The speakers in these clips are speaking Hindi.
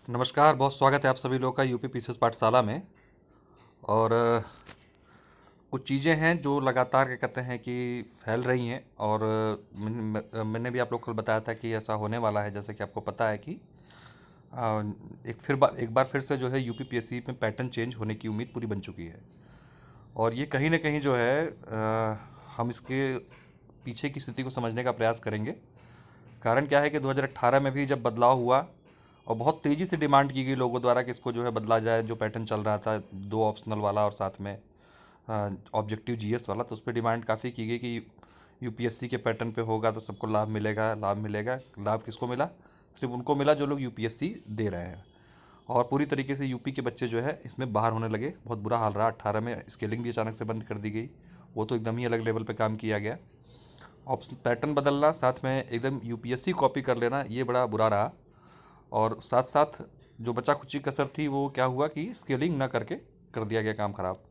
नमस्कार, बहुत स्वागत है आप सभी लोगों का यूपी पीसीएस पाठशाला में। और कुछ चीज़ें हैं जो लगातार क्या कहते हैं कि फैल रही हैं। और मैंने भी आप लोग को कल बताया था कि ऐसा होने वाला है। जैसे कि आपको पता है कि एक बार फिर से जो है यूपी पीएससी में पैटर्न चेंज होने की उम्मीद पूरी बन चुकी है। और ये कहीं ना कहीं जो है हम इसके पीछे की स्थिति को समझने का प्रयास करेंगे। कारण क्या है कि 2018 में भी जब बदलाव हुआ और बहुत तेज़ी से डिमांड की गई लोगों द्वारा कि इसको जो है बदला जाए, जो पैटर्न चल रहा था 2 ऑप्शनल वाला और साथ में ऑब्जेक्टिव जीएस वाला, तो उस पर डिमांड काफ़ी की गई कि यूपीएससी के पैटर्न पे होगा तो सबको लाभ मिलेगा, लाभ मिलेगा। लाभ किसको मिला? सिर्फ उनको मिला जो लोग यूपीएससी दे रहे हैं। और पूरी तरीके से यूपी के बच्चे जो है इसमें बाहर होने लगे। बहुत बुरा हाल रहा। 18 में स्केलिंग भी अचानक से बंद कर दी गई, वो तो एकदम ही अलग लेवल पे काम किया गया। ऑप्शन पैटर्न बदलना, साथ में एकदम यूपीएससी कॉपी कर लेना, ये बड़ा बुरा रहा। और साथ साथ जो बचा खुची कसर थी वो क्या हुआ कि स्केलिंग ना करके कर दिया गया काम खराब।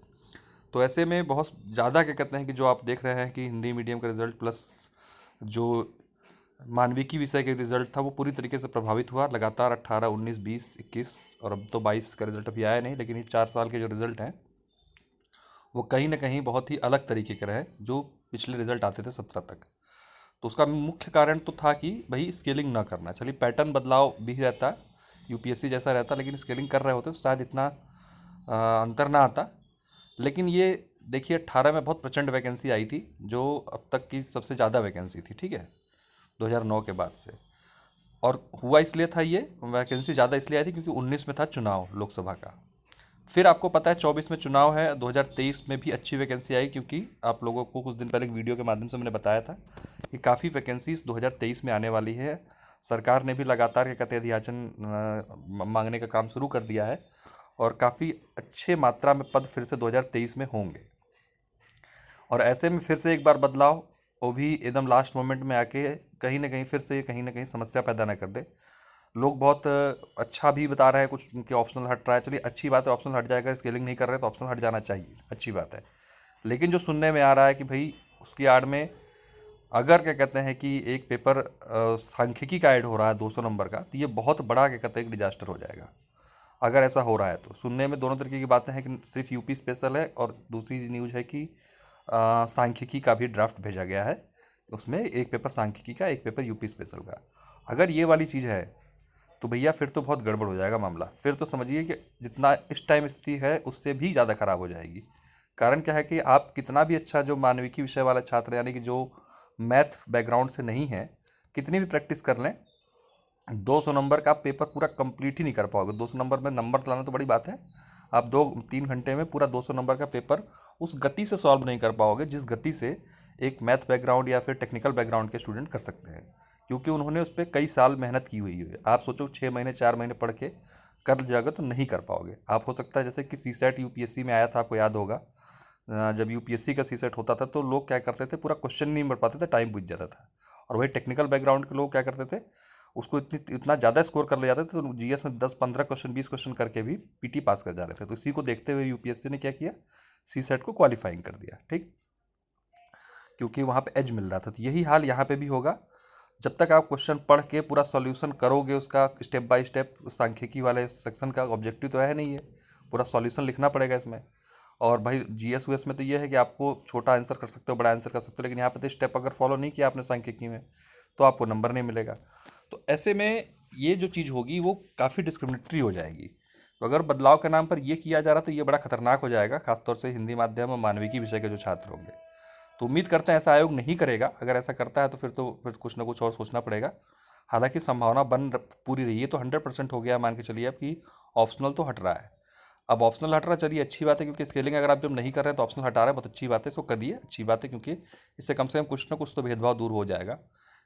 तो ऐसे में बहुत ज़्यादा क्या कहते हैं कि जो आप देख रहे हैं कि हिंदी मीडियम का रिज़ल्ट प्लस जो मानविकी विषय का रिज़ल्ट था वो पूरी तरीके से प्रभावित हुआ। लगातार 18, 19, 20, 21 और अब तो 22 का रिज़ल्ट अभी आया नहीं, लेकिन ये 4 साल के जो रिज़ल्ट हैं वो कहीं ना कहीं बहुत ही अलग तरीके के रहे जो पिछले रिज़ल्ट आते थे 17 तक। तो उसका मुख्य कारण तो था कि भाई स्केलिंग ना करना। चलिए, पैटर्न बदलाव भी रहता, यूपीएससी जैसा रहता, लेकिन स्केलिंग कर रहे होते तो शायद इतना अंतर ना आता। लेकिन ये देखिए, 18 में बहुत प्रचंड वैकेंसी आई थी, जो अब तक की सबसे ज़्यादा वैकेंसी थी, ठीक है, 2009 के बाद से। और हुआ इसलिए था, ये वैकेंसी ज़्यादा इसलिए आई थी क्योंकि 19 में था चुनाव लोकसभा का। फिर आपको पता है 24 में चुनाव है, 2023 में भी अच्छी वैकेंसी आई, क्योंकि आप लोगों को कुछ दिन पहले एक वीडियो के माध्यम से मैंने बताया था कि काफ़ी वैकेंसीज 2023 में आने वाली है। सरकार ने भी लगातार क्या कहते हैं अध्याचन मांगने का काम शुरू कर दिया है और काफ़ी अच्छे मात्रा में पद फिर से 2023 में होंगे। और ऐसे में फिर से एक बार बदलाव, वो भी एकदम लास्ट मोमेंट में आके कहीं ना कहीं फिर से कहीं ना कहीं समस्या पैदा ना कर दे। लोग बहुत अच्छा भी बता रहे हैं, कुछ उनके ऑप्शनल हट रहा है। चलिए, अच्छी बात है, ऑप्शनल हट जाएगा, स्केलिंग नहीं कर रहे तो ऑप्शनल हट जाना चाहिए, अच्छी बात है। लेकिन जो सुनने में आ रहा है कि भाई उसकी आड़ में अगर क्या कहते हैं कि एक पेपर सांख्यिकी का ऐड हो रहा है 200 नंबर का, तो ये बहुत बड़ा क्या कहते हैं कि डिजास्टर हो जाएगा। अगर ऐसा हो रहा है तो सुनने में दोनों तरीके की बातें हैं कि सिर्फ यूपी स्पेशल है, और दूसरी न्यूज़ है कि सांख्यिकी का भी ड्राफ्ट भेजा गया है। उसमें एक पेपर सांख्यिकी का, एक पेपर यूपी स्पेशल का। अगर ये वाली चीज़ है तो भैया फिर तो बहुत गड़बड़ हो जाएगा मामला। फिर तो समझिए कि जितना इस टाइम स्थिति है उससे भी ज़्यादा खराब हो जाएगी। कारण क्या है कि आप कितना भी अच्छा जो मानविकी विषय वाला छात्र, यानी कि जो मैथ बैकग्राउंड से नहीं है, कितनी भी प्रैक्टिस कर लें, 200 नंबर का आप पेपर पूरा कंप्लीट ही नहीं कर पाओगे। 200 नंबर में नंबर लाना तो बड़ी बात है, आप 2-3 घंटे में पूरा 200 नंबर का पेपर उस गति से सॉल्व नहीं कर पाओगे जिस गति से एक मैथ बैकग्राउंड या फिर टेक्निकल बैकग्राउंड के स्टूडेंट कर सकते हैं, क्योंकि उन्होंने उस पर कई साल मेहनत की हुई है। आप सोचो 6 महीने 4 महीने पढ़ के कर जाओगे तो नहीं कर पाओगे आप। हो सकता है जैसे कि सी सेट यूपीएससी में आया था, आपको याद होगा, जब यूपीएससी का सी सेट होता था तो लोग क्या करते थे, पूरा क्वेश्चन नहीं पढ़ पाते थे, टाइम बीत जाता था। और वही टेक्निकल बैकग्राउंड के लोग क्या करते थे, उसको इतना ज़्यादा स्कोर कर ले जाते थे, तो जीएस में 10-15 क्वेश्चन 20 क्वेश्चन करके भी पीटी पास कर जा रहे थे। तो इसी को देखते हुए यूपीएससी ने क्या किया, सी सेट को क्वालिफाइंग कर दिया, ठीक, क्योंकि वहाँ पे एज मिल रहा था। तो यही हाल यहाँ पे भी होगा। जब तक आप क्वेश्चन पढ़ के पूरा सॉल्यूशन करोगे उसका स्टेप बाय स्टेप, सांख्यिकी वाले सेक्शन का ऑब्जेक्टिव तो है नहीं है, पूरा सॉल्यूशन लिखना पड़ेगा इसमें। और भाई जीएस वीएस में तो ये है कि आपको छोटा आंसर कर सकते हो, बड़ा आंसर कर सकते हो, लेकिन यहाँ पे तो स्टेप अगर फॉलो नहीं किया आपने सांख्यिकी में तो आपको नंबर नहीं मिलेगा। तो ऐसे में ये जो चीज़ होगी वो काफ़ी डिस्क्रिमिनेटरी हो जाएगी। तो अगर बदलाव के नाम पर ये किया जा रहा तो ये बड़ा खतरनाक हो जाएगा, खासतौर से हिंदी माध्यम और मानविकी विषय के जो छात्र होंगे। तो उम्मीद करते हैं ऐसा आयोग नहीं करेगा। अगर ऐसा करता है तो फिर कुछ ना कुछ और सोचना पड़ेगा। हालांकि संभावना पूरी रही है, तो 100% हो गया मान के चलिए अब कि ऑप्शनल तो हट रहा है। अब ऑप्शनल हट रहा, चलिए अच्छी बात है, क्योंकि स्केलिंग अगर आप जब नहीं कर रहे हैं तो ऑप्शनल हटा रहे हैं, बहुत अच्छी बात है, इसको करिए, अच्छी बात है, क्योंकि इससे कम से कम कुछ ना कुछ तो भेदभाव दूर हो जाएगा।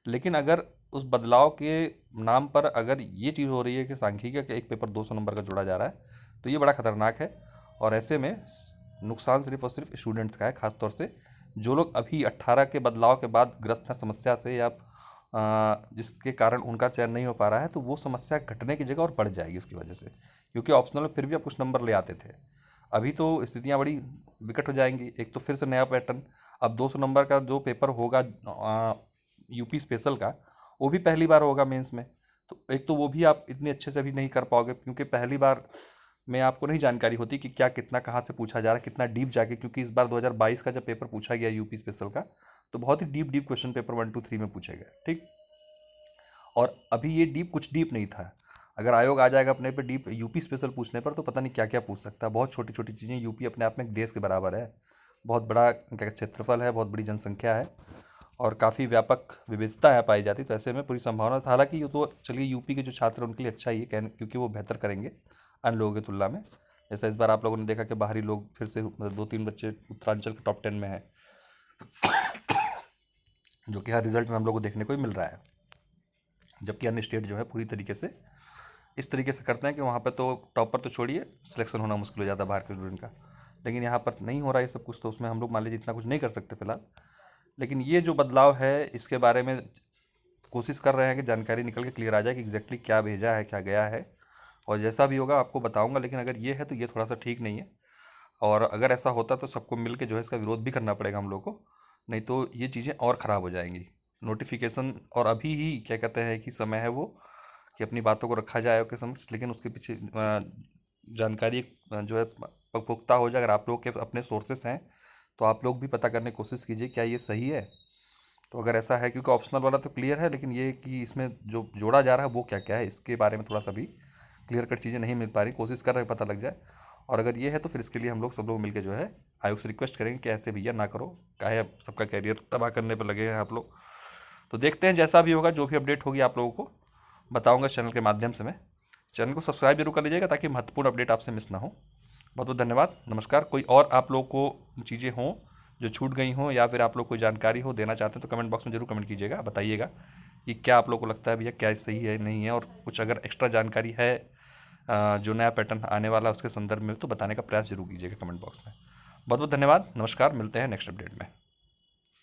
लेकिन अगर उस बदलाव के नाम पर अगर ये चीज़ हो रही है कि सांख्यिकी का एक पेपर 200 नंबर का जोड़ा जा रहा है, तो ये बड़ा खतरनाक है। और ऐसे में नुकसान सिर्फ और सिर्फ स्टूडेंट्स का है, खासतौर से जो लोग अभी 18 के बदलाव के बाद ग्रस्त हैं समस्या से, या जिसके कारण उनका चयन नहीं हो पा रहा है, तो वो समस्या घटने की जगह और बढ़ जाएगी इसकी वजह से, क्योंकि ऑप्शनल में फिर भी आप कुछ नंबर ले आते थे। अभी तो स्थितियाँ बड़ी विकट हो जाएंगी। एक तो फिर से नया पैटर्न, अब 200 नंबर का जो पेपर होगा यूपी स्पेशल का, वो भी पहली बार होगा मेंस में। तो एक तो वो भी आप इतने अच्छे से अभी नहीं कर पाओगे, क्योंकि पहली बार में आपको नहीं जानकारी होती कि क्या कितना कहाँ से पूछा जा रहा है, कितना डीप जाके, क्योंकि इस बार 2022 का जब पेपर पूछा गया यूपी स्पेशल का, तो बहुत ही डीप डीप क्वेश्चन पेपर 1 2 3 में पूछे गए, ठीक। और अभी ये डीप कुछ डीप नहीं था। अगर आयोग आ जाएगा अपने पे डीप यूपी स्पेशल पूछने पर, तो पता नहीं क्या क्या पूछ सकता है। बहुत छोटी छोटी चीज़ें, यूपी अपने आप में एक देश के बराबर है, बहुत बड़ा क्या क्षेत्रफल है, बहुत बड़ी जनसंख्या है, और काफ़ी व्यापक विविधता है पाई जाती। तो ऐसे में पूरी संभावना, हालांकि ये तो चलिए यूपी के जो छात्र हैं उनके लिए अच्छा ही है, क्योंकि वो बेहतर करेंगे अन्य लोगों की तुलना में। जैसा इस बार आप लोगों ने देखा कि बाहरी लोग फिर से, मतलब 2 3 बच्चे उत्तरांचल के टॉप 10 में हैं, जो कि हर रिजल्ट में हम लोग को देखने को ही मिल रहा है। जबकि अन्य स्टेट जो है पूरी तरीके से इस तरीके से करते हैं कि वहाँ पर तो टॉपर तो छोड़िए, सिलेक्शन होना मुश्किल हो जाता है बाहर के स्टूडेंट का। लेकिन यहाँ पर नहीं हो रहा है ये सब कुछ, तो उसमें हम लोग मान लीजिए इतना कुछ नहीं कर सकते फिलहाल। लेकिन ये जो बदलाव है, इसके बारे में कोशिश कर रहे हैं कि जानकारी निकल के क्लियर आ जाए कि एग्जैक्टली क्या भेजा है, क्या गया है। और जैसा भी होगा आपको बताऊंगा। लेकिन अगर ये है तो ये थोड़ा सा ठीक नहीं है, और अगर ऐसा होता तो सबको मिल के जो है इसका विरोध भी करना पड़ेगा हम लोग को, नहीं तो ये चीज़ें और ख़राब हो जाएंगी। नोटिफिकेशन और अभी ही क्या कहते हैं कि समय है वो, कि अपनी बातों को रखा जाए के समझ, लेकिन उसके पीछे जानकारी जो है पुख्ता हो जाए। अगर आप लोग के अपने सोर्सेस हैं तो आप लोग भी पता करने की कोशिश कीजिए क्या ये सही है। तो अगर ऐसा है, क्योंकि ऑप्शनल वाला तो क्लियर है, लेकिन ये कि इसमें जो जोड़ा जा रहा है वो क्या क्या है, इसके बारे में थोड़ा सा भी क्लियर कट चीज़ें नहीं मिल पा रही। कोशिश कर रहे हैं पता लग जाए। और अगर ये है तो फिर इसके लिए हम लोग सब लोग मिलकर जो है आयोग से रिक्वेस्ट करेंगे कि ऐसे भैया ना करो, काहे अब सबका कैरियर तबाह करने पर लगे हैं आप लोग। तो देखते हैं जैसा भी होगा, जो भी अपडेट होगी आप लोगों को बताऊंगा चैनल के माध्यम से। मैं चैनल को सब्सक्राइब जरूर कर लीजिएगा ताकि महत्वपूर्ण अपडेट आपसे मिस ना हो। बहुत बहुत धन्यवाद, नमस्कार। कोई और आप लोग को चीज़ें हों जो छूट गई हों, या फिर आप लोग कोई जानकारी हो देना चाहते हैं, तो कमेंट बॉक्स में जरूर कमेंट कीजिएगा, बताइएगा कि क्या आप लोग को लगता है भैया क्या सही है नहीं है। और कुछ अगर एक्स्ट्रा जानकारी है जो नया पैटर्न आने वाला है उसके संदर्भ में, तो बताने का प्रयास जरूर कीजिएगा कमेंट बॉक्स में। बहुत बहुत धन्यवाद, नमस्कार, मिलते हैं नेक्स्ट अपडेट में।